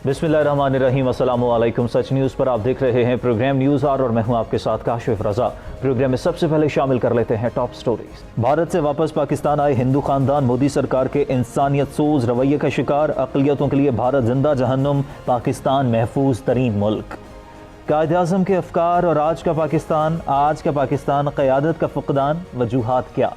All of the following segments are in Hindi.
बिस्मिल्लाहिर्रहमानिर्रहीम, अस्सलामु अलैकुम। सच न्यूज़ पर आप देख रहे हैं प्रोग्राम न्यूज़ आवर और मैं हूं आपके साथ काशिफ रजा। प्रोग्राम में सबसे पहले शामिल कर लेते हैं टॉप स्टोरीज। भारत से वापस पाकिस्तान आए हिंदू खानदान मोदी सरकार के इंसानियत सोज रवैये का शिकार। अक़लियतों के लिए भारत जिंदा जहन्नुम, पाकिस्तान महफूज तरीन मुल्क। कायद आज़म के अफकार और आज का पाकिस्तान क़यादत का फ़ुक़दान, वजूहात क्या।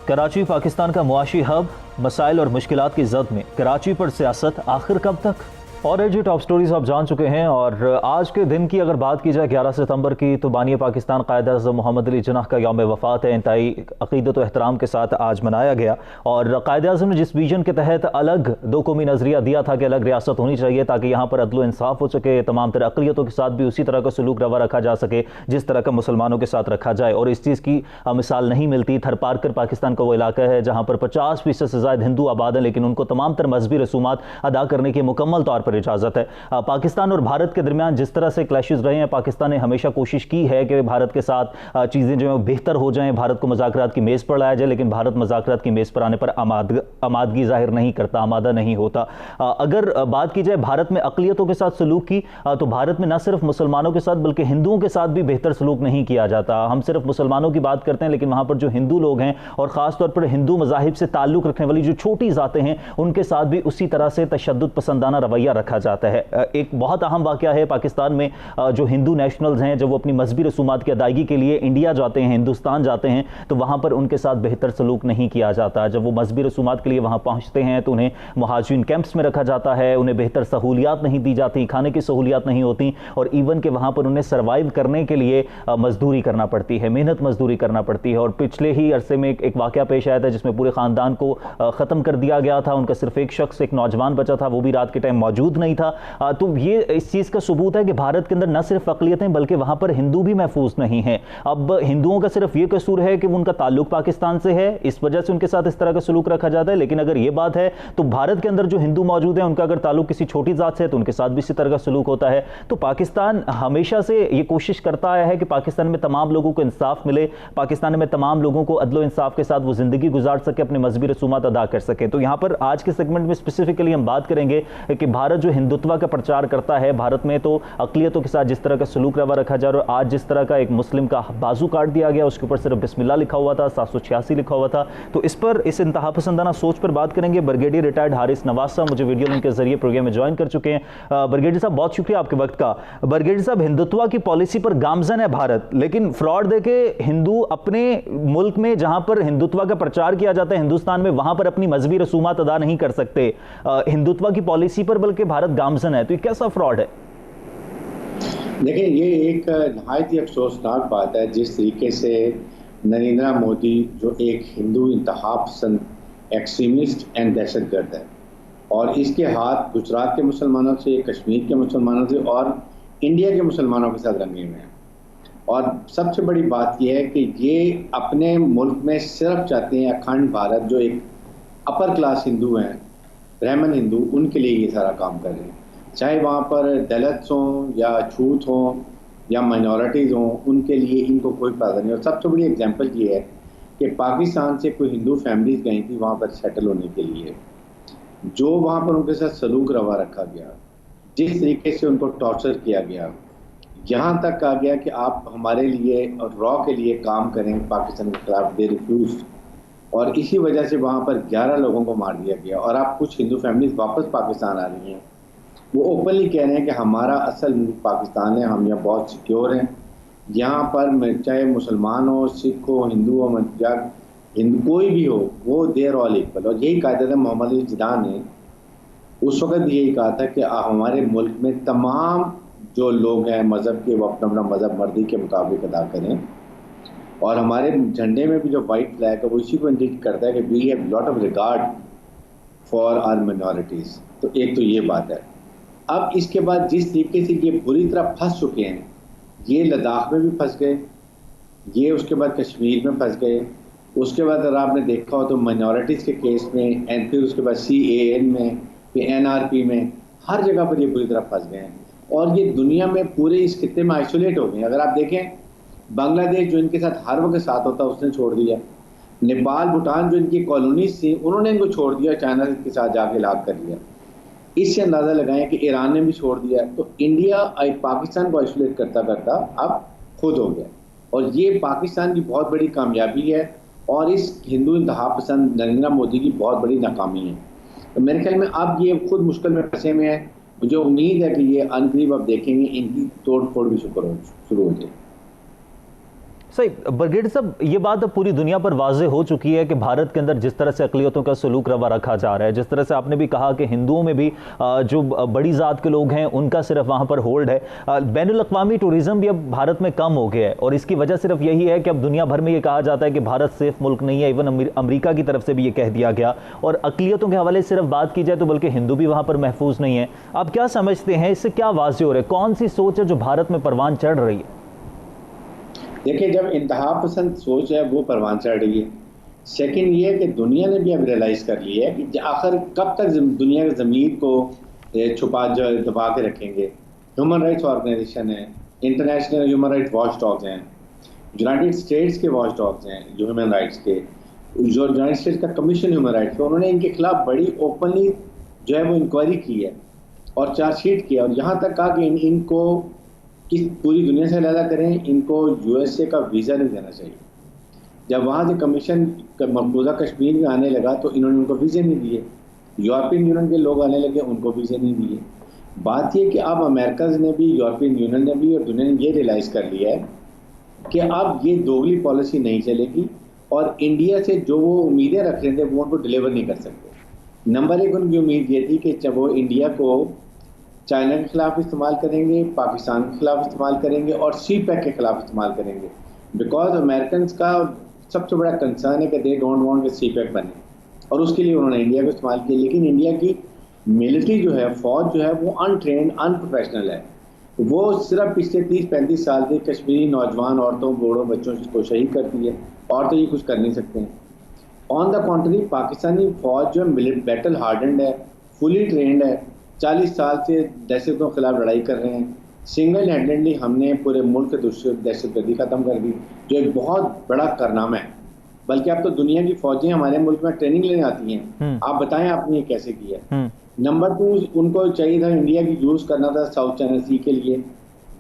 कराची पाकिस्तान का मुआशी हब, मसाइल और मुश्किलात की जद में कराची पर सियासत आखिर कब तक। और जी टॉप स्टोरीज आप जान चुके हैं। और आज के दिन की अगर बात की जाए 11 सितंबर की, तो बानी पाकिस्तान कायद आज़म मोहम्मद अली जिन्नाह का यौम वफ़ात है। इंतहाई अक़ीदत व एहतराम के साथ आज मनाया गया। और कायद आज़म ने जिस विजन के तहत अलग दो कौमी नज़रिया दिया था कि अलग रियासत होनी चाहिए ताकि यहाँ पर अदल इंसाफ हो सके, तमाम तरह अक़लियतों के साथ भी उसी तरह का सलूक रवा रखा जा सके जिस तरह का मुसलमानों के साथ रखा जाए। और इस चीज़ की मिसाल नहीं मिलती। थरपारकर पाकिस्तान का वो इलाका है जहाँ पर 50% से ज़्यादा हिंदू आबाद हैं, लेकिन उनको तमाम तर मजहबी रसूमात अदा करने की मुकम्मल तौर पर इजाज़त है। पाकिस्तान और भारत के दरमियान जिस तरह से क्लैशेस रहे हैं, पाकिस्तान ने हमेशा कोशिश की है कि भारत के साथ चीज़ें जो है बेहतर हो जाएं, भारत को मुज़ाकरात की मेज़ पर लाया जाए, लेकिन भारत मुज़ाकरात की मेज़ पर आने पर आमादगी जाहिर नहीं करता, आमादा नहीं होता। अगर बात की जाए भारत में अक़लियतों के साथ सलूक की, तो भारत में न सिर्फ मुसलमानों के साथ बल्कि हिंदुओं के साथ भी बेहतर सलूक नहीं किया जाता। हम सिर्फ मुसलमानों की बात करते हैं, लेकिन वहाँ पर जो हिंदू लोग हैं और ख़ासतौर पर हिंदू मज़ाहिब से ताल्लुक़ रखने वाली जो छोटी ज़ातें हैं, उनके साथ भी उसी तरह से तशद्दुद पसंदाना रवैया रखा जाता है। एक बहुत अहम वाक़या है पाकिस्तान में, जो हिंदू नेशनल्स हैं जब वो अपनी मजहबी रसूमात की अदायगी के लिए इंडिया जाते हैं, हिंदुस्तान जाते हैं, तो वहाँ पर उनके साथ बेहतर सलूक नहीं किया जाता। जब वो मजहबी रसूमात के लिए वहाँ पहुँचते हैं तो उन्हें मुहाजिरीन कैंप्स में रखा जाता है, उन्हें बेहतर सहूलियात नहीं दी जाती, खाने की सहूलियात नहीं होती, और इवन के वहाँ पर उन्हें सर्वाइव करने के लिए मजदूरी करना पड़ती है, मेहनत मजदूरी करना पड़ती है। और पिछले ही अरसे में एक वाक़या पेश आया था जिसमें पूरे ख़ानदान को ख़त्म कर दिया गया था। उनका सिर्फ एक शख्स, एक नौजवान बचा था, वो भी रात के टाइम मौजूद नहीं था। तो ये इस चीज़ का सबूत है कि भारत के अंदर न सिर्फ अक़लियतें बल्कि वहाँ पर हिंदू भी महफूज नहीं हैं। अब हिंदुओं का सिर्फ ये कसूर है कि उनका ताल्लुक पाकिस्तान से है, इस वजह से उनके साथ इस तरह का सलूक रखा जाता है। लेकिन अगर ये बात है तो भारत के अंदर जो हिंदू मौजूद हैं उनका अगर ताल्लुक किसी छोटी ज़ात से है तो उनके साथ भी इसी तरह का सलूक होता है। तो पाकिस्तान हमेशा से ये कोशिश करता आया है कि पाकिस्तान में तमाम लोगों को इंसाफ मिले, पाकिस्तान में तमाम लोगों को अदलो इंसाफ के साथ वो ज़िंदगी गुजार सके, अपने मजहबी रसूमात अदा कर सके। तो यहाँ पर आज के सेगमेंट में स्पेसिफिकली हम बात करेंगे कि भारत जो हिंदुत्व का प्रचार करता है, भारत में तो अक़लियतों के साथ जिस तरह का सलूक रवा रखा जा रहा है, और आज जिस तरह का एक मुस्लिम का बाजू काट दिया गया, उसके ऊपर सिर्फ बिस्मिल्लाह लिखा हुआ था, 786 लिखा हुआ था। तो इस पर, इस इंतहा पसंदाना सोच पर बात करेंगे। ब्रिगेडियर रिटायर्ड हारिस नवाज साहब मुझे वीडियो लिंक के जरिए प्रोग्राम में ज्वाइन कर चुके हैं। ब्रिगेडियर साहब बहुत शुक्रिया आपके वक्त का। ब्रिगेडियर साहब, हिंदुत्व की पॉलिसी पर गामजन है भारत, लेकिन फ्रॉड देके हिंदू अपने मुल्क में जहां पर हिंदुत्व का प्रचार किया जाता है हिंदुस्तान में, वहां पर अपनी मजहबी रसूमात अदा नहीं कर सकते हिंदुत्व की पॉलिसी पर, बल्कि भारत गामजन है। तो ये कैसा फ्रॉड है? देखिए, ये एक नहायत ही अफसोसनाक बात है जिस तरीके से नरेंद्र मोदी, जो एक हिंदू इंतहा पसंद एक्सट्रीमिस्ट एंड दहशतगर्द है, और इसके हाथ गुजरात के मुसलमानों से, कश्मीर के मुसलमानों से और इंडिया के मुसलमानों के साथ रंगे हुए हैं। और सबसे बड़ी बात यह है कि ये अपने मुल्क में सिर्फ चाहते हैं अखंड भारत, जो एक अपर क्लास हिंदू हैं, ब्राह्मण हिंदू, उनके लिए ये सारा काम कर रहे हैं। चाहे वहाँ पर दलित्स हों या छूत हों या माइनॉरिटीज़ हों, उनके लिए इनको कोई फायदा नहीं। और सबसे बड़ी एग्जांपल ये है कि पाकिस्तान से कोई हिंदू फैमिलीज गई थी वहाँ पर सेटल होने के लिए, जो वहाँ पर उनके साथ सलूक रवा रखा गया, जिस तरीके से उनको टॉर्चर किया गया, यहाँ तक कहा गया कि आप हमारे लिए और रॉ के लिए काम करें पाकिस्तान के खिलाफ, दे रिफ्यूज। और इसी वजह से वहाँ पर 11 लोगों को मार दिया गया। और आप कुछ हिंदू फैमिलीज वापस पाकिस्तान आ रही हैं, वो ओपनली कह रहे हैं कि हमारा असल मुल्क पाकिस्तान है, हम यहाँ बहुत सिक्योर हैं। यहाँ पर चाहे मुसलमान हो, सिख हो, हिंदू हो, या हिंदू कोई भी हो, वो देर ऑल इक्वल। और यही कहा था मोहम्मद अली जिन्नाह ने उस वक़्त, यही कहा था कि हमारे मुल्क में तमाम जो लोग हैं मज़हब के, वो अपना अपना मज़हब मर्दी के मुताबिक अदा करें। और हमारे झंडे में भी जो वाइट फ्लैग है वो इसी को इंडिकेट करता है कि we have lot of regard for our minorities. तो एक तो ये बात है। अब इसके बाद जिस तरीके से ये बुरी तरह फंस चुके हैं, ये लद्दाख में भी फंस गए, ये उसके बाद कश्मीर में फंस गए, उसके बाद अगर आपने देखा हो तो माइनॉरिटीज़ के केस में, एंड फिर उसके बाद CAN में, फिर NRP में, हर जगह पर ये बुरी तरह फंस गए हैं। और ये दुनिया में पूरे इस खित्ते में आइसोलेट हो गए हैं। अगर आप देखें, बांग्लादेश जो इनके साथ हर वक्त साथ होता उसने छोड़ दिया, नेपाल भूटान जो इनकी कॉलोनीज थी उन्होंने इनको छोड़ दिया, चाइना के साथ जाके लाभ कर लिया। इससे अंदाजा लगाएं कि ईरान ने भी छोड़ दिया, तो इंडिया पाकिस्तान को आइसोलेट करता करता अब खुद हो गया। और ये पाकिस्तान की बहुत बड़ी कामयाबी है और इस हिंदू इंतहा पसंद नरेंद्र मोदी की बहुत बड़ी नाकामी है। तो मेरे ख्याल में अब ये खुद मुश्किल में फंसे में है। मुझे उम्मीद है कि ये अनकरीब अब देखेंगे इनकी तोड़ फोड़ भी शुरू हो जाए। सही ब्रिगेड साहब, ये बात अब पूरी दुनिया पर वाज़ेह हो चुकी है कि भारत के अंदर जिस तरह से अक़लियतों का सलूक रवा रखा जा रहा है, जिस तरह से आपने भी कहा कि हिंदुओं में भी जो बड़ी ज़ात के लोग हैं उनका सिर्फ वहाँ पर होल्ड है। बैनुल-अक़वामी टूरिज़म भी अब भारत में कम हो गया है और इसकी वजह सिर्फ यही है कि अब दुनिया भर में ये कहा जाता है कि भारत सेफ मुल्क नहीं है। इवन अमरीका की तरफ से भी ये कह दिया गया। और अक़लियतों के हवाले से सिर्फ बात की जाए तो बल्कि हिंदू भी वहाँ पर महफूज नहीं है। आप क्या समझते हैं, इससे क्या वाज़ेह हो रहा है? कौन सी सोच है जो भारत में परवान चढ़ रही है? देखिए, जब इंतहा पसंद सोच है वो परवान चढ़ रही है। सेकंड ये है कि दुनिया ने भी अब रियलाइज़ कर लिया है कि आखिर कब तक दुनिया की ज़मीर को दबा के रखेंगे। ह्यूमन राइट्स ऑर्गेनाइजेशन है, international human rights watch dogs हैं, यूनाइटेड स्टेट्स के वॉच डॉग्स हैं जो ह्यूमन राइट्स के, जो यूनाइटेड स्टेट्स का कमीशन ह्यूमन राइट्स का, उन्होंने इनके खिलाफ बड़ी ओपनली जो है वो इंक्वायरी की है और चार्जशीट किया और यहाँ तक कहा कि इनको कि पूरी दुनिया से अलग करें, इनको यूएसए का वीज़ा नहीं देना चाहिए। जब वहाँ से कमीशन मकबूजा कश्मीर में आने लगा तो इन्होंने उनको वीज़े नहीं दिए। यूरोपियन यूनियन के लोग आने लगे, उनको वीज़े नहीं दिए। बात ये कि अब अमेरिका ने भी, यूरोपियन यूनियन ने भी और दुनिया ने ये रियलाइज़ कर लिया है कि अब ये दोगली पॉलिसी नहीं चलेगी और इंडिया से जो वो उम्मीदें रख रहे थे वो उनको डिलीवर नहीं कर सकते। नंबर एक उनकी उम्मीद ये थी कि जब वो इंडिया को चाइना के खिलाफ इस्तेमाल करेंगे, पाकिस्तान के खिलाफ इस्तेमाल करेंगे और सी पैक के खिलाफ इस्तेमाल करेंगे। बिकॉज अमेरिकन का सबसे बड़ा कंसर्न है कि दे डोंट वांट कि सी पैक बने और उसके लिए उन्होंने इंडिया को इस्तेमाल किया। लेकिन इंडिया की मिलिट्री जो है, फौज जो है वो अनट्रेंड, अनप्रोफेशनल है। वो सिर्फ पिछले 30-35 साल से कश्मीरी नौजवान औरतों, बूढ़ों, बच्चों को शहीद करती है और तो ये कुछ कर नहीं सकते हैं। ऑन द कॉन्ट्री पाकिस्तानी फौज जो है बैटल हार्डेंड है, फुली ट्रेंड है, 40 साल से दहशतों के खिलाफ लड़ाई कर रहे हैं। सिंगल हैंडेडली हमने पूरे मुल्क दहशतगर्दी ख़त्म कर दी, जो एक बहुत बड़ा कारनामा है। बल्कि अब तो दुनिया की फौजें हमारे मुल्क में ट्रेनिंग लेने आती हैं। आप बताएं आपने ये कैसे किया। नंबर 2, उनको चाहिए था इंडिया की यूज़ करना था साउथ चाइना सी के लिए,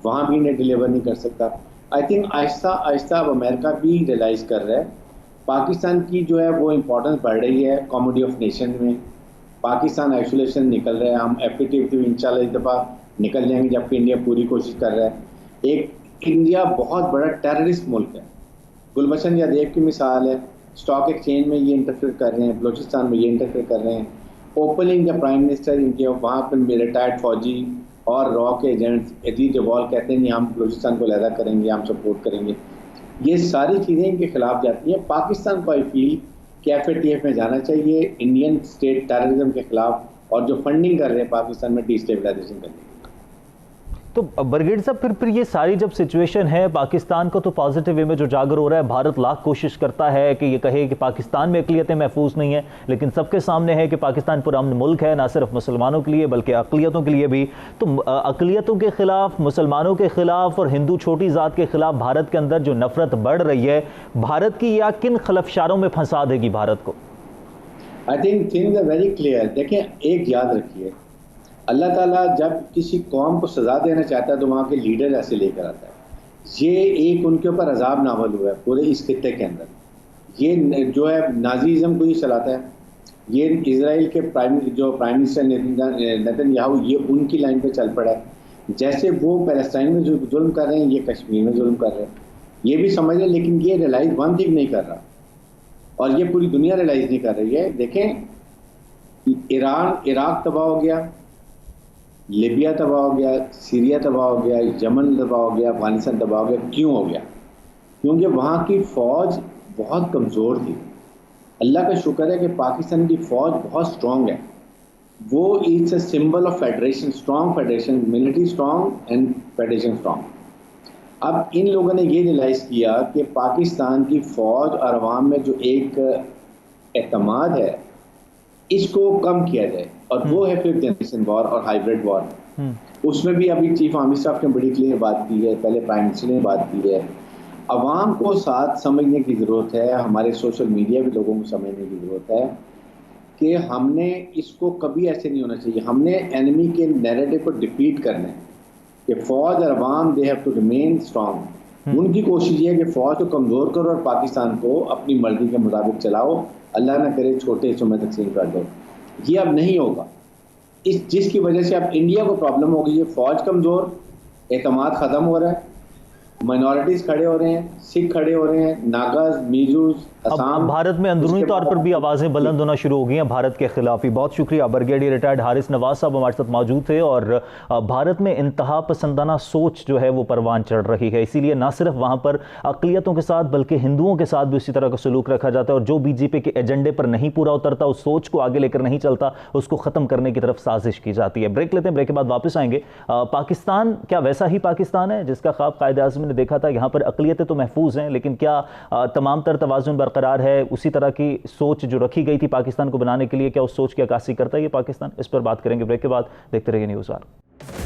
वहाँ भी इन्हें डिलीवर नहीं कर सकता। आई थिंक आहिस्ता आहिस्ता अब अमेरिका भी रियलाइज़ कर रहा है पाकिस्तान की जो है वो इम्पोर्टेंस बढ़ रही है कॉमेडी ऑफ नेशन में। पाकिस्तान आइसोलेशन निकल रहा है, हम एफएटीएफ इंशाल्लाह इस दफ़ा निकल जाएंगे, जबकि इंडिया पूरी कोशिश कर रहा है। एक इंडिया बहुत बड़ा टेररिस्ट मुल्क है। गुलबशन यादेव की मिसाल है, स्टॉक एक्सचेंज में ये इंटरफेयर कर रहे हैं, बलोचिस्तान में ये इंटरफेयर कर रहे हैं। ओपनली इनका प्राइम मिनिस्टर इनके वहाँ पर रिटायर्ड फौजी और रॉ के एजेंट्स अजीज जवाल कहते हैं नहीं हम बलोचिस्तान को लहदा करेंगे, हम सपोर्ट करेंगे। ये सारी चीज़ें इनके खिलाफ जाती हैं। पाकिस्तान को आई फील कि एफएटीएफ में जाना चाहिए इंडियन स्टेट टेररिज्म के खिलाफ और जो फंडिंग कर रहे हैं पाकिस्तान में डिस्टेबलाइजेशन करने की। तो ब्रिगेड साहब, फिर ये सारी जब सिचुएशन है, पाकिस्तान को तो पॉजिटिव वे में जो जागर हो रहा है, भारत लाख कोशिश करता है कि ये कहे कि पाकिस्तान में अक़लियतें महफूज नहीं है, लेकिन सबके सामने है कि पाकिस्तान पुरअमन मुल्क है, ना सिर्फ मुसलमानों के लिए बल्कि अक़लियतों के लिए भी। तो अक़लियतों के खिलाफ, मुसलमानों के खिलाफ और हिंदू छोटी ज़ात के खिलाफ भारत के अंदर जो नफरत बढ़ रही है, भारत की या किन खलफशारों में फंसा देगी भारत को? I think things are very clear. देखें, एक याद रखिए, अल्लाह ताला जब किसी कौम को सज़ा देना चाहता है तो वहाँ के लीडर ऐसे लेकर आता है। ये एक उनके ऊपर अजाब नावल हुआ है पूरे इस खित्ते के अंदर। ये जो है नाजीज़म को ही चलाता है। ये इजराइल के प्राइम मिनिस्टर नेतन्याहू, ये उनकी लाइन पे चल पड़ा है। जैसे वो पैलेस्टाइन में जो जुल्म कर रहे हैं, ये कश्मीर में जुल्म कर रहे हैं। ये भी समझ रहे, लेकिन ये रियलाइज़ वन थिंग नहीं कर रहा और ये पूरी दुनिया रियलाइज़ नहीं कर रही है। देखें, इराक तबाह हो गया, लीबिया तबाह हो गया, सीरिया तबाह हो गया, यमन तबाह हो गया, अफगानिस्तान तबाह हो गया। क्यों हो गया? क्योंकि वहाँ की फ़ौज बहुत कमज़ोर थी। अल्लाह का शुक्र है कि पाकिस्तान की फ़ौज बहुत स्ट्रॉन्ग है। वो it's a symbol of federation, strong federation, military strong and federation strong. अब इन लोगों ने ये रियलाइज़ किया कि पाकिस्तान की फ़ौज और अवाम में जो एक एतमाद है, इसको कम किया जाए और वो है फिफ्थ जनरेशन वॉर और हाइब्रिड वॉर। उसमें भी अभी चीफ आर्मी स्टाफ ने बड़ी क्लियर बात की है, पहले प्राइम मिनिस्टर ने बात की है। अवाम को साथ समझने की ज़रूरत है, हमारे सोशल मीडिया भी लोगों को समझने की ज़रूरत है कि हमने इसको कभी ऐसे नहीं होना चाहिए। हमने एनिमी के नैरेटिव को डिफीट करना है कि फौज और अवाम they have to remain strong. उनकी कोशिश ये है कि फौज को कमजोर करो और पाकिस्तान को अपनी मर्जी के मुताबिक चलाओ, अल्लाह ना करे छोटे हिस्सों में तकसीम कर दो। ये अब नहीं होगा। जिसकी वजह से अब इंडिया को प्रॉब्लम हो गई है, फौज कमजोर, एतमाद खत्म हो रहा है, माइनॉरिटीज खड़े हो रहे हैं, सिख खड़े हो रहे हैं, नागाज, मीजूज, अब भारत में अंदरूनी तौर पर भी आवाजें बुलंद होना शुरू हो गई हैं भारत के खिलाफ ही। बहुत शुक्रिया, ब्रिगेडियर रिटायर्ड हारिस नवाज साहब हमारे साथ मौजूद थे। और भारत में इंतहा पसंदाना सोच जो है वो परवान चढ़ रही है, इसीलिए ना सिर्फ वहां पर अक़लियतों के साथ बल्कि हिंदुओं के साथ भी उसी तरह का सलूक रखा जाता है। और जो बीजेपी के एजेंडे पर नहीं पूरा उतरता, उस सोच को आगे लेकर नहीं चलता, उसको खत्म करने की तरफ साजिश की जाती है। ब्रेक लेते हैं, ब्रेक के बाद वापस आएंगे। पाकिस्तान क्या वैसा ही पाकिस्तान है जिसका ख्वाब कायदे आज़म ने देखा था? यहाँ पर अक़लियतें तो महफूज हैं, लेकिन क्या तमाम तर तवाज़ुन बरकरार है? उसी तरह की सोच जो रखी गई थी पाकिस्तान को बनाने के लिए, क्या उस सोच की अक्कासी करता है ये पाकिस्तान? इस पर बात करेंगे ब्रेक के बाद। देखते रहिए न्यूज़ आवर।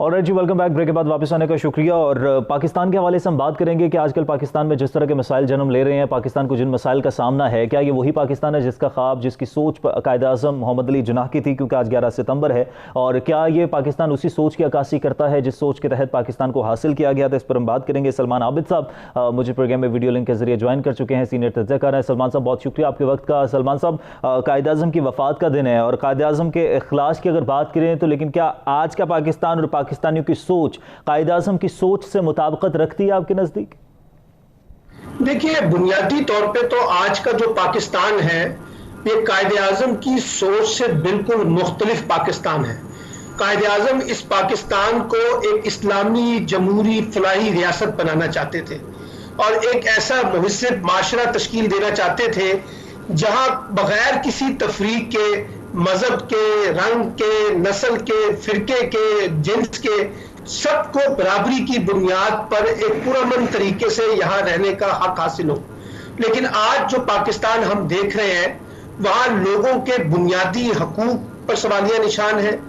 और जी वेलकम बैक। ब्रेक के बाद वापस आने का शुक्रिया। और पाकिस्तान के हवाले से हम बात करेंगे कि आजकल पाकिस्तान में जिस तरह के मसाइल जन्म ले रहे हैं, पाकिस्तान को जिन मसाइल का सामना है, क्या ये वही पाकिस्तान है जिसका ख्वाब, जिसकी सोच कायद आज़म मोहम्मद अली जिन्नाह की थी, क्योंकि आज 11 सितंबर है? और क्या ये पाकिस्तान उसी सोच की अक्कासी करता है जिस सोच के तहत पाकिस्तान को हासिल किया गया था? इस पर हम बात करेंगे। सलमान आबिद साहब मुझे प्रोग्राम में वीडियो लिंक के जरिए ज्वाइन कर चुके हैं, सीनियर तज्ज़ियाकार हैं। सलमान साहब बहुत शुक्रिया आपके वक्त का। सलमान साहब, कायद आज़म की वफ़ात का दिन है और कायद आज़म के इखलास की अगर बात करें तो, लेकिन क्या आज का पाकिस्तान और पाकिस्तानियों की सोच कायद आज़म की सोच से मुताबिकत रखती है आपके नजदीक? देखिए, बुनियादी तौर पे तो आज का जो पाकिस्तान है ये कायद आज़म की सोच से बिल्कुल मुख्तलिफ पाकिस्तान है। कायद आज़म इस पाकिस्तान को एक इस्लामी जमहूरी फलाही रियासत बनाना चाहते थे और एक ऐसा मुहस्सिब माशरा तश्कील देना चाहते थे जहां बगैर किसी तफरीक के, मजहब के, रंग के, नस्ल के, फिरके के, जिन्स के, सबको बराबरी की बुनियाद पर एक पुरअमन तरीके से यहाँ रहने का हक हासिल हो। लेकिन आज जो पाकिस्तान हम देख रहे हैं वहाँ लोगों के बुनियादी हकूक पर सवालिया निशान है।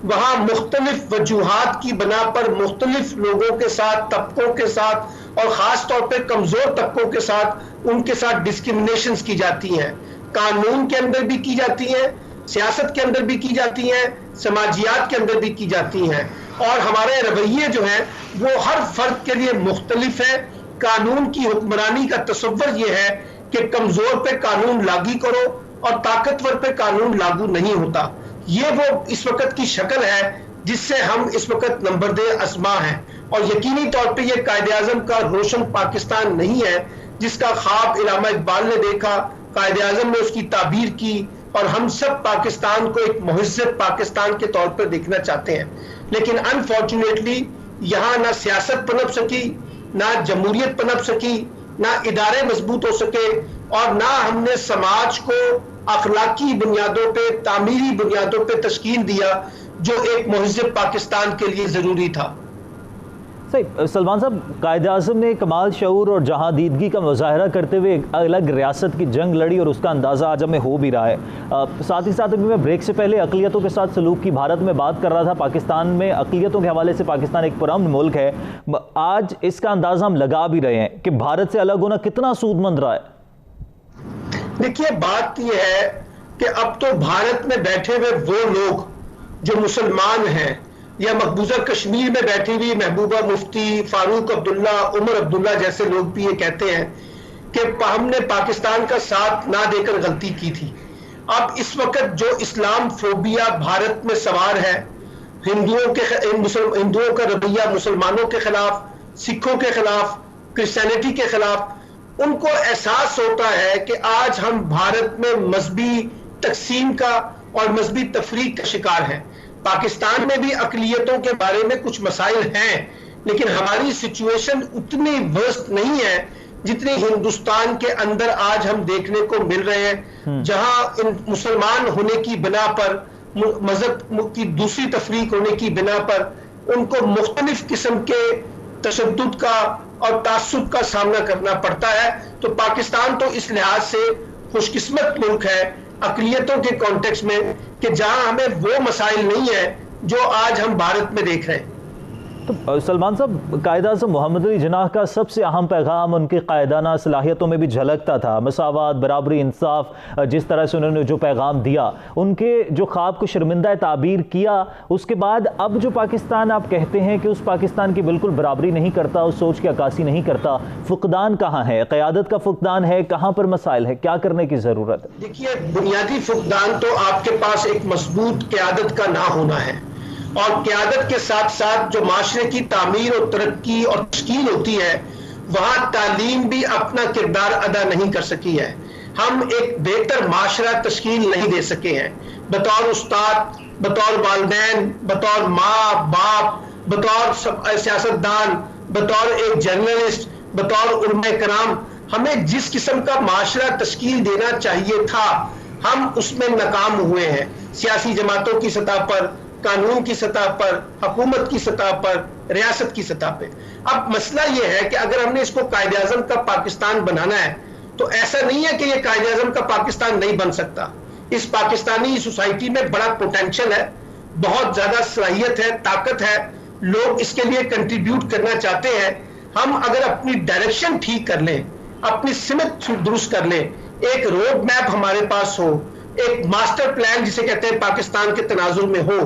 वहाँ मुख्तलिफ वजूहात की बना पर मुख्तलिफ लोगों के साथ, तबकों के साथ और ख़ास तौर पर कमज़ोर तबकों के साथ उनके साथ डिस्क्रिमिनेशंस की जाती हैं। कानून के अंदर भी की जाती हैं, सियासत के अंदर भी की जाती हैं, समाजियात के अंदर भी की जाती हैं। और हमारे रवैये जो है वो हर फर्द के लिए मुख्तलिफ है। कानून की हुक्मरानी का तसव्वुर ये है कि कमजोर पे कानून लागू करो और ताकतवर पे कानून लागू नहीं होता। ये वो इस वक्त की शक्ल है जिससे हम इस वक्त नंबरदे अज़मा हैं। और यकीनी तौर पे ये कायद आज़म का रोशन पाकिस्तान नहीं है जिसका ख्वाब इल्लामा इकबाल ने देखा, कायद आज़म ने उसकी ताबीर की और हम सब पाकिस्तान को एक मुहज़्ज़ब पाकिस्तान के तौर पर देखना चाहते हैं। लेकिन अनफॉर्चुनेटली यहाँ ना सियासत पनप सकी, ना जमहूरियत पनप सकी, ना इदारे मजबूत हो सके और ना हमने समाज को अखलाकी बुनियादों पे, तामीरी बुनियादों पे तश्कील दिया जो एक मुहज़्ज़ब पाकिस्तान के लिए ज़रूरी था। सही। सलमान साहब, कायद आज़म ने कमाल शऊर और जहादीदगी का मुजाहरा करते हुए एक अलग रियासत की जंग लड़ी और उसका अंदाज़ा आज हमें हो भी रहा है। साथ ही साथ अभी मैं ब्रेक से पहले अक़लियतों के साथ सलूक की भारत में बात कर रहा था। पाकिस्तान में अक़लियतों के हवाले से पाकिस्तान एक पुरअमन मुल्क है। आज इसका अंदाज़ा हम लगा भी रहे हैं कि भारत से अलग होना कितना सूदमंद रहा है। देखिए, बात यह है कि अब तो भारत में बैठे हुए वो लोग जो मुसलमान हैं या मकबूजा कश्मीर में बैठी हुई महबूबा मुफ्ती, फारूक अब्दुल्ला, उमर अब्दुल्ला जैसे लोग भी ये कहते हैं कि हमने पाकिस्तान का साथ ना देकर गलती की थी। अब इस वक्त जो इस्लाम फोबिया भारत में सवार है, हिंदुओं का रवैया मुसलमानों के खिलाफ, सिखों के खिलाफ, क्रिश्चियनिटी के खिलाफ, उनको एहसास होता है कि आज हम भारत में मजहबी तकसीम का और मजहबी तफरीक का शिकार हैं। पाकिस्तान में भी अक़लियतों के बारे में कुछ मसाइल हैं, लेकिन हमारी सिचुएशन उतनी वर्स्ट नहीं है जितनी हिंदुस्तान के अंदर आज हम देखने को मिल रहे हैं, जहां इन मुसलमान होने की बिना पर, मजहब की दूसरी तफरीक होने की बिना पर उनको मुख्तलिफ किस्म के तशद्दुद का और तासुब का सामना करना पड़ता है। तो पाकिस्तान तो इस लिहाज से खुशकिस्मत मुल्क है अकलियतों के कॉन्टेक्स्ट में कि जहां हमें वो मसाइल नहीं है जो आज हम भारत में देख रहे हैं। तो सलमान साहब, कायद-ए-आज़म मोहम्मद अली जिन्नाह का सबसे अहम पैगाम उनकी कायदाना सलाहियतों में भी झलकता था, मसावात, बराबरी, इंसाफ। जिस तरह से उन्होंने जो पैगाम दिया, उनके जो ख्वाब को शर्मिंदा ताबीर किया, उसके बाद अब जो पाकिस्तान आप कहते हैं कि उस पाकिस्तान की बिल्कुल बराबरी नहीं करता, उस सोच की अक्कासी नहीं करता, फुकदान कहाँ है? क़यादत का फुकदान है? कहाँ पर मसाइल है? क्या करने की ज़रूरत है? देखिए, बुनियादी फुकदान तो आपके पास एक मजबूत क़यादत का ना होना है, और क़यादत के साथ साथ जो माशरे की तामीर और तरक्की और तश्कील होती है, वहां तालीम भी अपना किरदार अदा नहीं कर सकी है। हम एक बेहतर माशरा तश्कील नहीं दे सके हैं बतौर उस्ताद, बतौर वालिदैन, बतौर माँ बाप, बतौर सियासतदान, बतौर एक जर्नलिस्ट, बतौर उलमा कराम। हमें जिस किस्म का माशरा तश्कील देना चाहिए था, हम उसमें नाकाम हुए हैं। सियासी जमातों की सतह पर, कानून की सतह पर, हुकूमत की सतह पर, रियासत की सतह पे। अब मसला यह है कि अगर हमने इसको कायदे-आज़म का पाकिस्तान बनाना है, तो ऐसा नहीं है कि यह कायदे-आज़म का पाकिस्तान नहीं बन सकता। इस पाकिस्तानी सोसाइटी में बड़ा पोटेंशियल है, बहुत ज्यादा सलाहियत है, ताकत है, लोग इसके लिए कंट्रीब्यूट करना चाहते हैं। हम अगर अपनी डायरेक्शन ठीक कर लें, अपनी सिमत दुरुस्त कर लें, एक रोड मैप हमारे पास हो, एक मास्टर प्लान जिसे कहते हैं पाकिस्तान के तनाजुर में हो,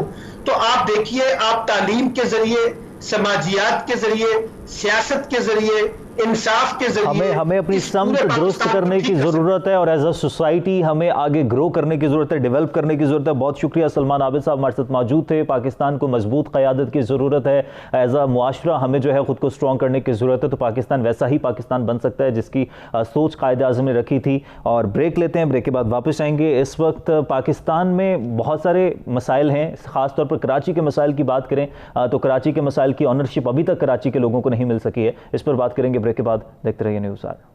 तो आप देखिए, आप तालीम के जरिए, समाजियात के जरिए, सियासत के जरिए, इंसाफ के जरिए हमें अपनी समत दुरुस्त करने की ज़रूरत है, और एज अ सोसाइटी हमें आगे ग्रो करने की ज़रूरत है, डेवलप करने की ज़रूरत है। बहुत शुक्रिया, सलमान आबिद साहब हमारे साथ मौजूद थे। पाकिस्तान को मजबूत क़यादत की ज़रूरत है, एज अ मुआशरा हमें जो है ख़ुद को स्ट्रॉन्ग करने की ज़रूरत है, तो पाकिस्तान वैसा ही पाकिस्तान बन सकता है जिसकी सोच कायद-ए-आज़म ने रखी थी। और ब्रेक लेते हैं, ब्रेक के बाद वापस आएंगे। इस वक्त पाकिस्तान में बहुत सारे मसाइल हैं, ख़ासतौर पर कराची के मसाइल की बात करें तो कराची के मसाइल की ऑनरशिप अभी तक कराची के लोगों को नहीं मिल सकी है। इस पर बात करेंगे ब्रेक के बाद। देखते रहिए news R.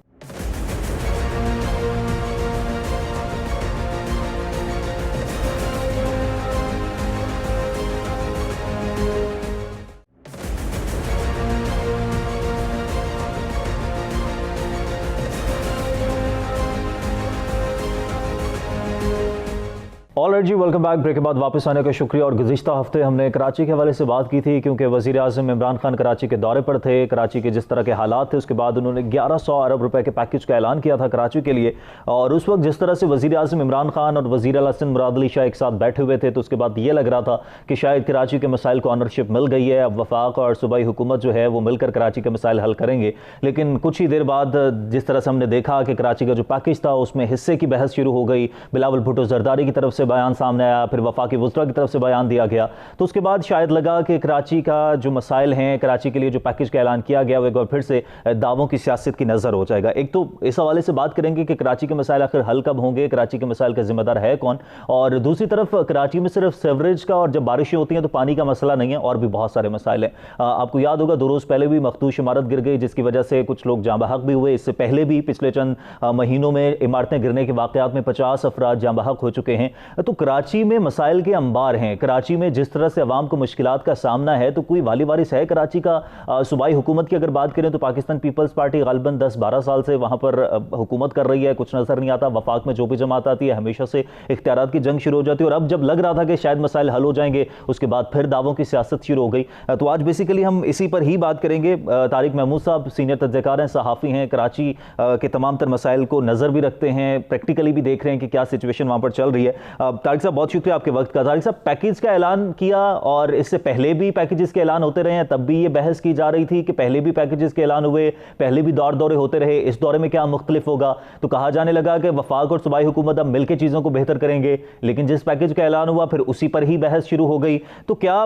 Alright ji, welcome back. Break के बाद वापस आने का शुक्रिया। और गुज़िश्ता हफ्ते हमने कराची के हवाले से बात की थी, क्योंकि वज़ीर आज़म इमरान खान कराची के दौरे पर थे। कराची के जिस तरह के हालात थे, उसके बाद उन्होंने 1100 अरब रुपए के पैकेज का ऐलान किया था कराची के लिए। और उस वक्त जिस तरह से वज़ीर आज़म इमरान खान और वज़ीर आला सिंध मुराद अली शाह एक साथ बैठे हुए थे, तो उसके बाद ये लग रहा था कि शायद कराची के मसाइल को ऑनरशिप मिल गई है, अब वफाक और सूबाई हुकूमत जो है वो मिलकर कराची के मसाइल हल करेंगे। लेकिन कुछ ही देर बाद जिस तरह से हमने देखा कि कराची का जो पैकेज था उसमें हिस्से की बहस शुरू हो गई। बिलावल भुट्टो जरदारी की तरफ से बयान सामने आया, फिर वफाकी वज़रा की तरफ से बयान दिया गया। तो उसके बाद शायद लगा कि कराची का जो मसाइल हैं, कराची के लिए जो पैकेज का ऐलान किया गया, वो एक बार फिर से दावों की सियासत की नज़र हो जाएगा। एक तो इस हवाले से बात करेंगे कि कराची के मसाइल आखिर हल कब होंगे, कराची के मसाइल का जिम्मेदार है कौन, और दूसरी तरफ कराची में सिर्फ सीवरेज का और जब बारिशें होती हैं तो पानी का मसला नहीं है, और भी बहुत सारे मसाइल हैं। आपको याद होगा 2 रोज़ पहले भी मखदूश इमारत गिर गई, जिसकी वजह से कुछ लोग जाँ बहक भी हुए। इससे पहले भी पिछले चंद महीनों में इमारतें गिरने के वाक़यात में 50 अफराद जाँ बहक हो चुके हैं। तो कराची में मसाइल के अंबार हैं। कराची में जिस तरह से अवाम को मुश्किलात का सामना है, तो कोई वाली वारिस है कराची का? सूबाई हुकूमत की अगर बात करें तो पाकिस्तान पीपल्स पार्टी ग़ालिबन 10-12 साल से वहाँ पर हुकूमत कर रही है, कुछ नज़र नहीं आता। वफाक में जो भी जमात आती है हमेशा से इख्तियारात की जंग शुरू हो जाती है, और अब जब लग रहा था कि शायद मसाइल हल हो जाएंगे, उसके बाद फिर दावों की सियासत शुरू हो गई। तो आज बेसिकली हम इसी पर ही बात करेंगे। तारिक महमूद साहब सीनियर तज्ज़ेकार हैं, सहाफ़ी हैं, कराची के तमाम तर मसाइल को नज़र भी रखते हैं, प्रैक्टिकली भी देख रहे हैं कि क्या सिचुएशन वहाँ पर चल रही है। तारिक साहब, बहुत शुक्रिया आपके वक्त का। तारिक साहब, पैकेज का ऐलान किया, और इससे पहले भी पैकेजेस के ऐलान होते रहे हैं, तब भी ये बहस की जा रही थी कि पहले भी पैकेजेस के ऐलान हुए, पहले भी दौरे होते रहे, इस दौरे में क्या मुख्तलिफ होगा? तो कहा जाने लगा कि वफाक और सूबाई हुकूमत अब मिलकर चीज़ों को बेहतर करेंगे, लेकिन जिस पैकेज का ऐलान हुआ फिर उसी पर ही बहस शुरू हो गई। तो क्या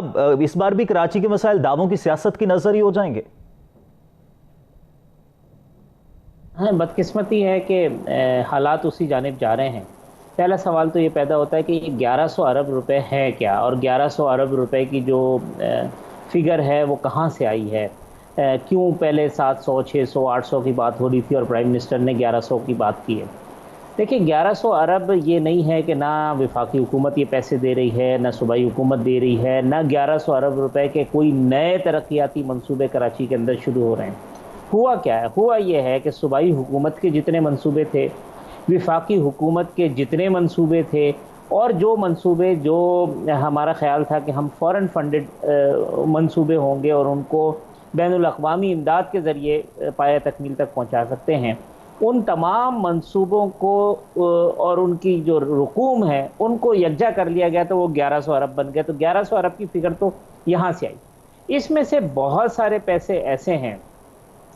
इस बार भी कराची के मसाइल दावों की सियासत की नजर ही हो जाएंगे? हाँ, बदकिस्मती है कि हालात उसी जानिब जा रहे हैं। पहला सवाल तो ये पैदा होता है कि 1100 अरब रुपए है क्या, और 1100 अरब रुपए की जो फिगर है वो कहाँ से आई है? क्यों पहले 700, 600, 800 की बात हो रही थी और प्राइम मिनिस्टर ने 1100 की बात की है? देखिए, 1100 अरब ये नहीं है कि ना वफाकी हुकूमत ये पैसे दे रही है, ना सूबाई हुकूमत दे रही है, ना 1100 अरब रुपए के कोई नए तरक्याती मंसूबे कराची के अंदर शुरू हो रहे हैं। हुआ क्या है? हुआ ये है कि सूबाई हुकूमत के जितने मंसूबे थे, विफाकी हुकूमत के जितने मंसूबे थे, और जो मंसूबे जो हमारा ख्याल था कि हम फॉरेन फंडेड मंसूबे होंगे और उनको बैनुल अक़वामी इमदाद के ज़रिए पाया तकमील तक पहुँचा सकते हैं, उन तमाम मंसूबों को और उनकी जो रकूम है उनको यकजा कर लिया गया, तो वो 1100 अरब बन गया। तो 1100 अरब की फ़िगर तो यहाँ से आई। इसमें से बहुत सारे पैसे ऐसे हैं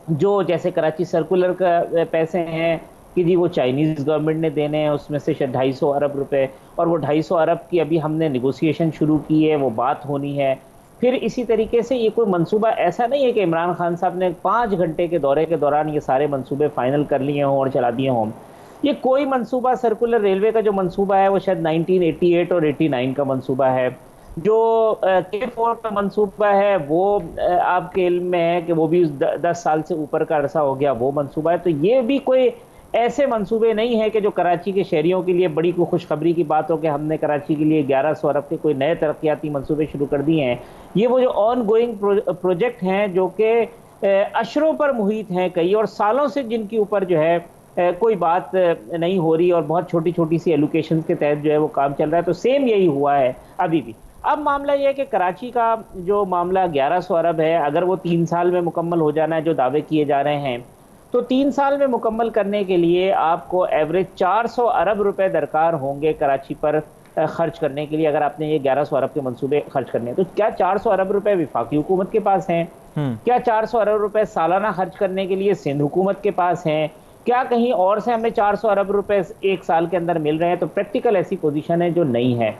जो, जैसे कराची सर्कुलर का पैसे हैं कि जी वो चाइनीज़ गवर्नमेंट ने देने हैं, उसमें से शायद 250 अरब रुपए, और वो 250 अरब की अभी हमने नेगोशिएशन शुरू की है, वो बात होनी है। फिर इसी तरीके से ये कोई मंसूबा ऐसा नहीं है कि इमरान खान साहब ने 5 घंटे के दौरे के दौरान ये सारे मंसूबे फाइनल कर लिए हों और चला दिए हों। ये कोई मंसूबा, सर्कुलर रेलवे का जो मंसूबा है वो शायद 1988 और 89 का मंसूबा है। जो K4 का मंसूबा है वो आपके इल्म में है कि वो भी 10 साल से ऊपर का अरसा हो गया, वो मंसूबा है। तो ये भी कोई ऐसे मंसूबे नहीं है कि जो कराची के शहरियों के लिए बड़ी कोई खुशखबरी की बात हो कि हमने कराची के लिए 1100 अरब के कोई नए तरक्याती मंसूबे शुरू कर दिए हैं। ये वो जो ऑन गोइंग प्रोजेक्ट हैं जो कि अशरों पर मुहित हैं कई, और सालों से जिनके ऊपर जो है कोई बात नहीं हो रही, और बहुत छोटी छोटी सी एलोकेशन के तहत जो है वो काम चल रहा है। तो सेम यही हुआ है अभी भी। अब मामला ये है कि कराची का जो मामला 1100 अरब है, अगर वो 3 साल में मुकम्मल हो जाना है जो दावे किए जा रहे हैं, तो 3 साल में मुकम्मल करने के लिए आपको एवरेज 400 अरब रुपए दरकार होंगे कराची पर खर्च करने के लिए, अगर आपने ये 1100 अरब के मंसूबे खर्च करने हैं। तो क्या 400 अरब रुपए विफाकी हुकूमत के पास हैं? क्या 400 अरब रुपए सालाना खर्च करने के लिए सिंध हुकूमत के पास हैं? क्या कहीं और से हमें 400 अरब रुपए 1 साल के अंदर मिल रहे हैं? तो प्रैक्टिकल ऐसी पोजीशन है जो नहीं है।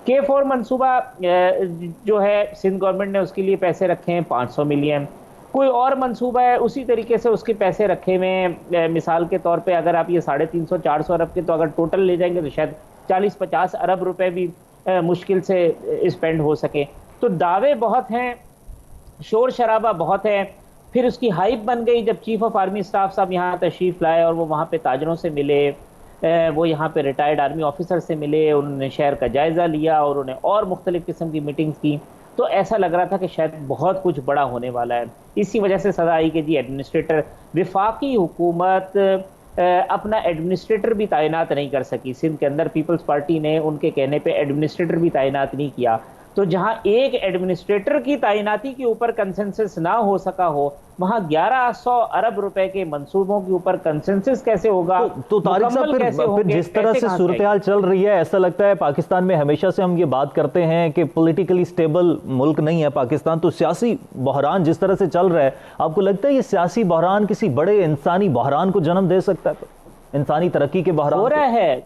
K4 मंसूबा जो है सिंध गवर्नमेंट ने उसके लिए पैसे रखे हैं 500 मिलियन। कोई और मंसूबा है उसी तरीके से उसके पैसे रखे हुए हैं। मिसाल के तौर पे अगर आप ये 350-400 अरब के तो अगर टोटल ले जाएंगे तो शायद 40-50 अरब रुपए भी मुश्किल से स्पेंड हो सके। तो दावे बहुत हैं, शोर शराबा बहुत है। फिर उसकी हाइप बन गई जब चीफ ऑफ आर्मी स्टाफ साहब यहाँ तशरीफ़ लाए और वो वहाँ पे ताजरों से मिले, वो यहाँ पे रिटायर्ड आर्मी ऑफिसर से मिले, उन्होंने शहर का जायज़ा लिया और उन्हें और मुख्तलिफ़ किस्म की मीटिंग्स की। तो ऐसा लग रहा था कि शायद बहुत कुछ बड़ा होने वाला है। इसी वजह से सदा आई कि जी एडमिनिस्ट्रेटर, विफाकी हुकूमत अपना एडमिनिस्ट्रेटर भी तैनात नहीं कर सकी। सिंध के अंदर पीपल्स पार्टी ने उनके कहने पे एडमिनिस्ट्रेटर भी तैनात नहीं किया। तो जहां एक एडमिनिस्ट्रेटर की तैनाती के ऊपर कंसेंसस ना हो सका हो, वहां 1100 अरब रुपए के मंसूबों के ऊपर कंसेंसस कैसे होगा? तो तारिक साहब फिर जिस तरह से सूरत हाल चल रही है, ऐसा लगता है पाकिस्तान में हमेशा से हम ये बात करते हैं कि पॉलिटिकली स्टेबल मुल्क नहीं है पाकिस्तान, तो सियासी बहरान जिस तरह से चल रहा है, आपको लगता है ये सियासी बहरान किसी बड़े इंसानी बहरान को जन्म दे सकता है? इंसानी तरक्की के बहरान हो रहा है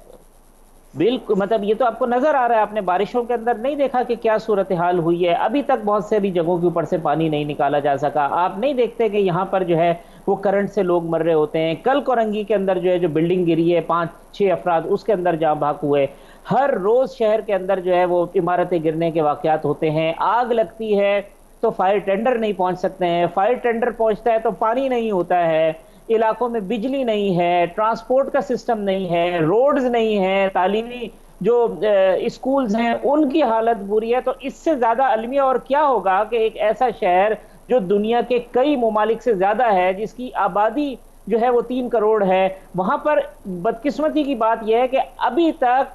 बिल्कुल। मतलब ये तो आपको नजर आ रहा है, आपने बारिशों के अंदर नहीं देखा कि क्या सूरत हाल हुई है? अभी तक बहुत सारी जगहों के ऊपर से पानी नहीं निकाला जा सका। आप नहीं देखते कि यहाँ पर जो है वो करंट से लोग मर रहे होते हैं। कल कोरंगी के अंदर जो है जो बिल्डिंग गिरी है, 5-6 अफराद उसके अंदर जाँ भाग हुए। हर रोज शहर के अंदर जो है वो इमारतें गिरने के वाकयात होते हैं। आग लगती है तो फायर टेंडर नहीं पहुंच सकते हैं, फायर टेंडर पहुंचता है तो पानी नहीं होता है, इलाकों में बिजली नहीं है, ट्रांसपोर्ट का सिस्टम नहीं है, रोड्स नहीं है, तालीमी जो स्कूल्स हैं उनकी हालत बुरी है। तो इससे ज्यादा अलमिया और क्या होगा कि एक ऐसा शहर जो दुनिया के कई ममालिक से ज्यादा है, जिसकी आबादी जो है वो 3 करोड़ है, वहां पर बदकिस्मती की बात यह है कि अभी तक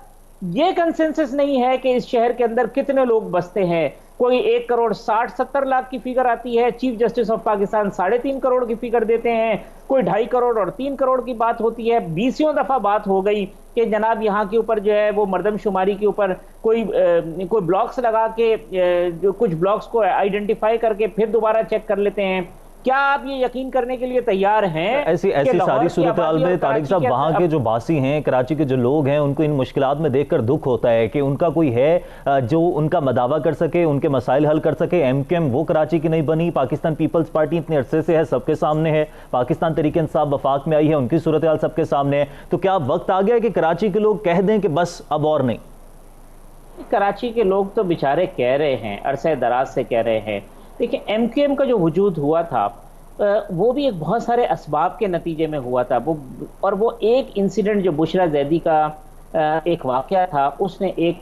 ये कंसेंसस नहीं है कि इस शहर के अंदर कितने लोग बसते हैं। कोई 1 करोड़ 60-70 लाख की फिगर आती है, chief justice of Pakistan 3.5 crore की फिगर देते हैं, कोई 2.5 करोड़ और 3 करोड़ की बात होती है। 20 दफा बात हो गई कि जनाब यहाँ के ऊपर जो है वो मर्दमशुमारी के ऊपर कोई ब्लॉक्स लगा के जो कुछ ब्लॉक्स को आइडेंटिफाई करके फिर दोबारा चेक कर लेते हैं। क्या आप ये यकीन करने के लिए तैयार हैं? ऐसी सारी सूरत हाल में तारिक साहब वहाँ के जो बासी हैं, कराची के जो लोग हैं, उनको इन मुश्किलात में देखकर दुख होता है कि उनका कोई है जो उनका मदावा कर सके, उनके मसाइल हल कर सके। एमकेएम वो कराची की नहीं बनी, पाकिस्तान पीपल्स पार्टी इतने अरसे से है, सबके सामने है। पाकिस्तान तहरीक इंसाफ वफाक में आई है, उनकी सूरत हाल सबके सामने है। तो क्या वक्त आ गया कि कराची के लोग कह दें कि बस अब और नहीं? कराची के लोग तो बेचारे कह रहे हैं, अरसे दराज से कह रहे हैं। देखिए, एमकेएम का जो वजूद हुआ था वो भी एक बहुत सारे असबाब के नतीजे में हुआ था। वो एक इंसिडेंट जो बुशरा जैदी का एक वाक़या था, उसने एक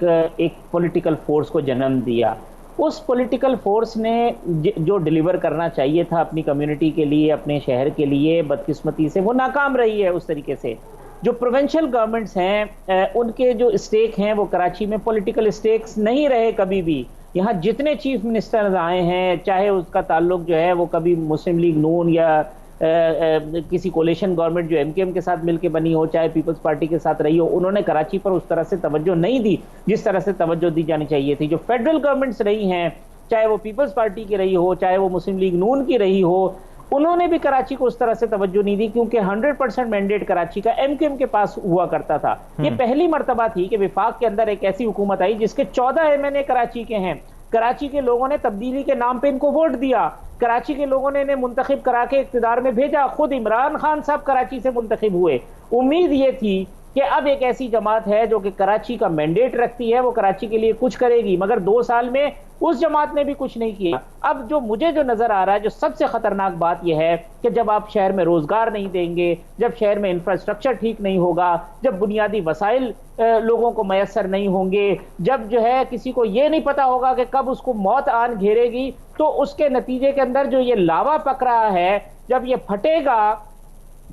पॉलिटिकल फोर्स को जन्म दिया। उस पॉलिटिकल फोर्स ने जो डिलीवर करना चाहिए था अपनी कम्युनिटी के लिए, अपने शहर के लिए, बदकिस्मती से वो नाकाम रही है उस तरीके से। जो प्रोविंशियल गवर्नमेंट्स हैं उनके जो स्टेक हैं वो कराची में पॉलिटिकल स्टेक्स नहीं रहे कभी भी। यहाँ जितने चीफ मिनिस्टर्स आए हैं, चाहे उसका ताल्लुक जो है वो कभी मुस्लिम लीग नून या किसी कोलिशन गवर्नमेंट जो एमकेएम के साथ मिलकर बनी हो, चाहे पीपल्स पार्टी के साथ रही हो, उन्होंने कराची पर उस तरह से तवज्जो नहीं दी जिस तरह से तवज्जो दी जानी चाहिए थी। जो फेडरल गवर्नमेंट्स रही हैं, चाहे वो पीपल्स पार्टी की रही हो, चाहे वो मुस्लिम लीग नून की रही हो, उन्होंने भी कराची को उस तरह से तवज्जो नहीं दी, क्योंकि 100% मैंडेट कराची का एमकेएम के पास हुआ करता था। ये पहली मर्तबा थी कि विफाक के अंदर एक ऐसी हुकूमत आई जिसके 14 एमएनए कराची के हैं। कराची के लोगों ने तब्दीली के नाम पे इनको वोट दिया, कराची के लोगों ने इन्हें मुंतखब करा के इख्तिदार में भेजा, खुद इमरान खान साहब कराची से मुंतखब हुए। उम्मीद ये थी कि अब एक ऐसी जमात है जो कि कराची का मैंडेट रखती है, वो कराची के लिए कुछ करेगी, मगर 2 साल में उस जमात ने भी कुछ नहीं किया। अब जो मुझे जो नजर आ रहा है, जो सबसे खतरनाक बात यह है कि जब आप शहर में रोजगार नहीं देंगे, जब शहर में इंफ्रास्ट्रक्चर ठीक नहीं होगा, जब बुनियादी वसाइल लोगों को मैसर नहीं होंगे, जब जो है किसी को ये नहीं पता होगा कि कब उसको मौत आन घेरेगी, तो उसके नतीजे के अंदर जो ये लावा पक रहा है, जब ये फटेगा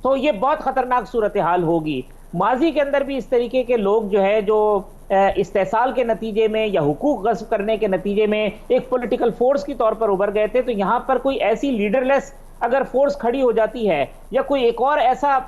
तो ये बहुत खतरनाक सूरत हाल होगी। माजी के अंदर भी इस तरीके के लोग जो है, जो इस्तेसाल के नतीजे में या हुकूक गस्ब करने के नतीजे में एक पॉलिटिकल फोर्स की तौर पर उभर गए थे, तो यहाँ पर कोई ऐसी लीडरलेस अगर फोर्स खड़ी हो जाती है या कोई एक और ऐसा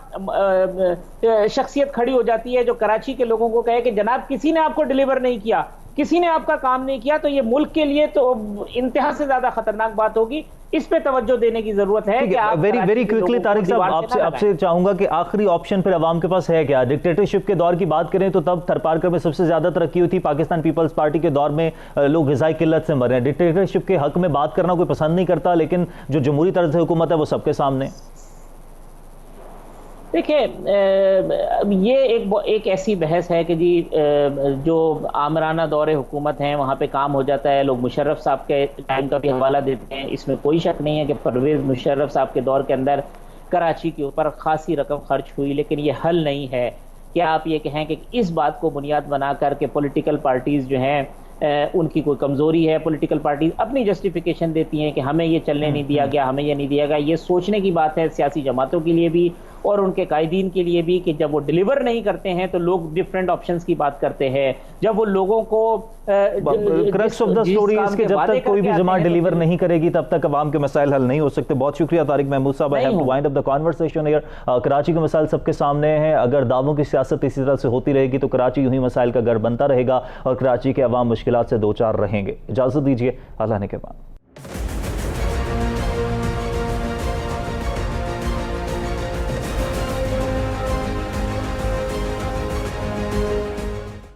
शख्सियत खड़ी हो जाती है जो कराची के लोगों को कहे कि जनाब किसी ने आपको डिलीवर नहीं किया, किसी ने आपका काम नहीं किया, तो ये मुल्क के लिए तो इंतहा से ज्यादा खतरनाक बात होगी। इस पे तवज्जो देने की जरूरत है कि आप वेरी क्विकली तारिक साहब आपसे चाहूंगा कि आखिरी ऑप्शन फिर अवाम के पास है क्या? डिक्टेटरशिप के दौर की बात करें तो तब थरपारकर में सबसे ज्यादा तरक्की हुई थी, पाकिस्तान पीपल्स पार्टी के दौर में लोग ग़िज़ाई किल्लत से मरे हैं। डिक्टेटरशिप के हक में बात करना कोई पसंद नहीं करता, लेकिन जो जमहूरी तर्ज हुकूमत है वो सबके सामने। देखिए, ये एक ऐसी बहस है कि जी जो आमराना दौरे हुकूमत हैं वहाँ पे काम हो जाता है, लोग मुशर्रफ साहब के टाइम का भी हवाला देते हैं। इसमें कोई शक नहीं है कि परवेज़ मुशर्रफ साहब के दौर के अंदर कराची के ऊपर खासी रकम खर्च हुई, लेकिन ये हल नहीं है कि आप ये कहें कि इस बात को बुनियाद बना कर के पॉलिटिकल पार्टीज़ जो हैं उनकी कोई कमज़ोरी है। पॉलिटिकल पार्टीज अपनी जस्टिफिकेशन देती हैं कि हमें ये चलने नहीं दिया गया, हमें ये नहीं दिया गया। ये सोचने की बात है सियासी जमातों के लिए भी और उनके कायदीन के लिए भी कि जब वो डिलीवर नहीं करते हैं तो लोग डिफरेंट ऑप्शंस की बात करते हैं। जब वो लोगों को क्रक्स ऑफ द स्टोरी इसके जब तक कोई भी जमात डिलीवर नहीं करेगी तब तक अवाम के मसाइल हल नहीं हो सकते। बहुत शुक्रिया तारिक महमूद साहब। I have to wind up the conversation here. Karachi के मसाइल सबके सामने हैं। अगर दावों की सियासत इसी तरह से होती रहेगी तो कराची यूं ही मसाइल का गढ़ बनता रहेगा और कराची के अवाम मुश्किलात से दो चार रहेंगे। इजाजत दीजिए, अल्लाह ने के बाद।